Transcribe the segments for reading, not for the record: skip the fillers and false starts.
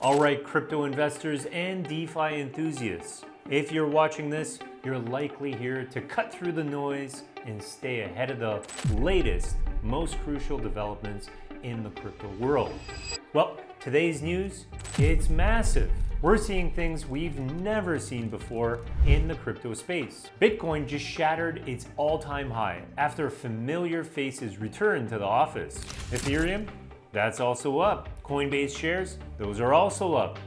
All right, crypto investors and DeFi enthusiasts, if you're watching this, you're likely here to cut through the noise and stay ahead of the latest, most crucial developments in the crypto world. Well, today's news, it's massive. We're seeing things we've never seen before in the crypto space. Bitcoin just shattered its all-time high after familiar faces returned to the office. Ethereum, that's also up. Coinbase shares, those are also up,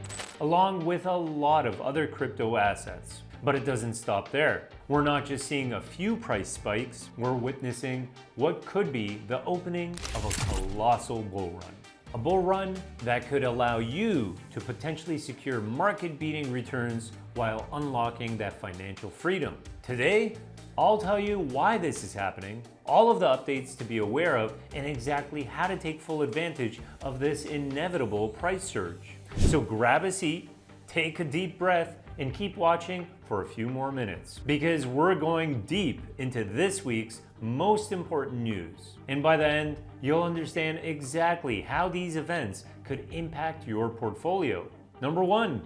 along with a lot of other crypto assets. But it doesn't stop there. We're not just seeing a few price spikes, we're witnessing what could be the opening of a colossal bull run. A bull run that could allow you to potentially secure market-beating returns while unlocking that financial freedom. Today, I'll tell you why this is happening, all of the updates to be aware of, and exactly how to take full advantage of this inevitable price surge. So grab a seat, take a deep breath, and keep watching for a few more minutes, because we're going deep into this week's most important news. And by the end, you'll understand exactly how these events could impact your portfolio. Number one,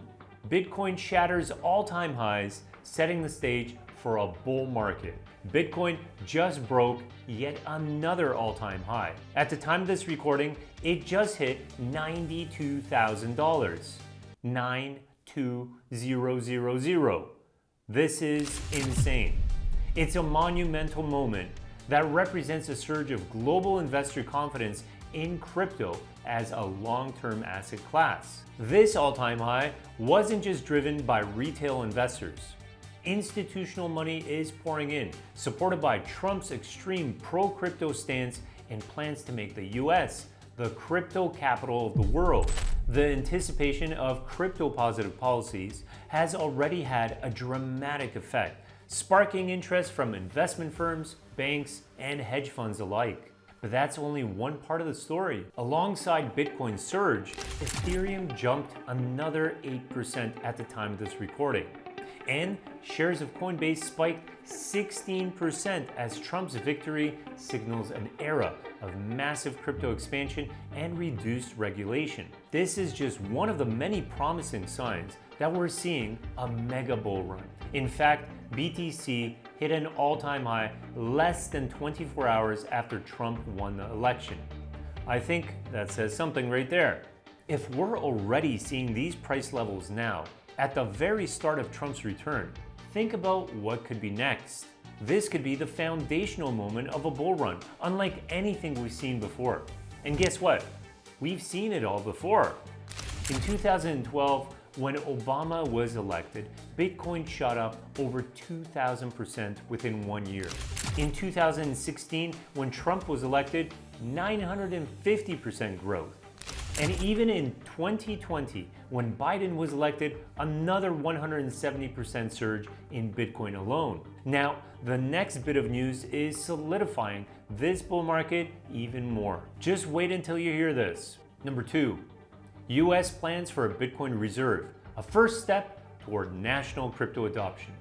Bitcoin shatters all-time highs, setting the stage for a bull market. Bitcoin just broke yet another all-time high. At the time of this recording, it just hit $92,000. 92000. This is insane. It's a monumental moment that represents a surge of global investor confidence in crypto as a long-term asset class. This all-time high wasn't just driven by retail investors. Institutional money is pouring in, supported by Trump's extreme pro-crypto stance and plans to make the US the crypto capital of the world. The anticipation of crypto-positive policies has already had a dramatic effect, sparking interest from investment firms, banks, and hedge funds alike. But that's only one part of the story. Alongside Bitcoin's surge, Ethereum jumped another 8% at the time of this recording. And shares of Coinbase spiked 16% as Trump's victory signals an era of massive crypto expansion and reduced regulation. This is just one of the many promising signs that we're seeing a mega bull run. In fact, BTC hit an all-time high less than 24 hours after Trump won the election. I think that says something right there. If we're already seeing these price levels now, at the very start of Trump's return, think about what could be next. This could be the foundational moment of a bull run, unlike anything we've seen before. And guess what? We've seen it all before. In 2012, when Obama was elected, Bitcoin shot up over 2,000% within 1 year. In 2016, when Trump was elected, 950% growth. And even in 2020, when Biden was elected, another 170% surge in Bitcoin alone. Now, the next bit of news is solidifying this bull market even more. Just wait until you hear this. Number two, US plans for a Bitcoin reserve, a first step toward national crypto adoption.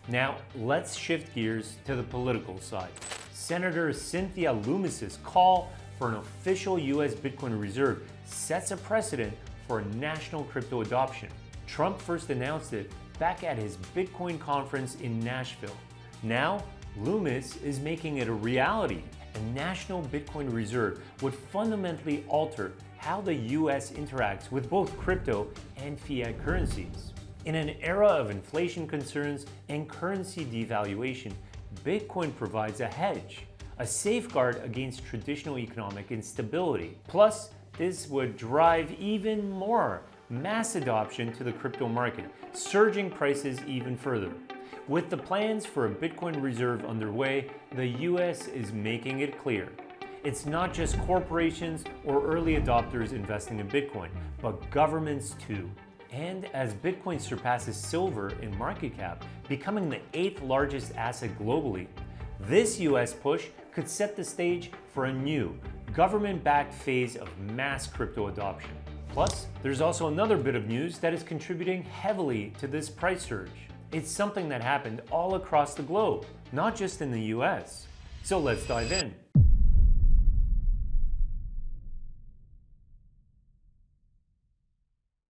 Now, let's shift gears to the political side. Senator Cynthia Lummis's call for an official US Bitcoin reserve sets a precedent for national crypto adoption. Trump first announced it back at his Bitcoin conference in Nashville. Now, Lummis is making it a reality. A national Bitcoin reserve would fundamentally alter how the US interacts with both crypto and fiat currencies. In an era of inflation concerns and currency devaluation, Bitcoin provides a hedge, a safeguard against traditional economic instability. Plus, this would drive even more mass adoption to the crypto market, surging prices even further. With the plans for a Bitcoin reserve underway, the US is making it clear. It's not just corporations or early adopters investing in Bitcoin, but governments too. And as Bitcoin surpasses silver in market cap, becoming the 8th largest asset globally, this US push could set the stage for a new, government-backed phase of mass crypto adoption. Plus, there's also another bit of news that is contributing heavily to this price surge. It's something that happened all across the globe, not just in the US. So let's dive in.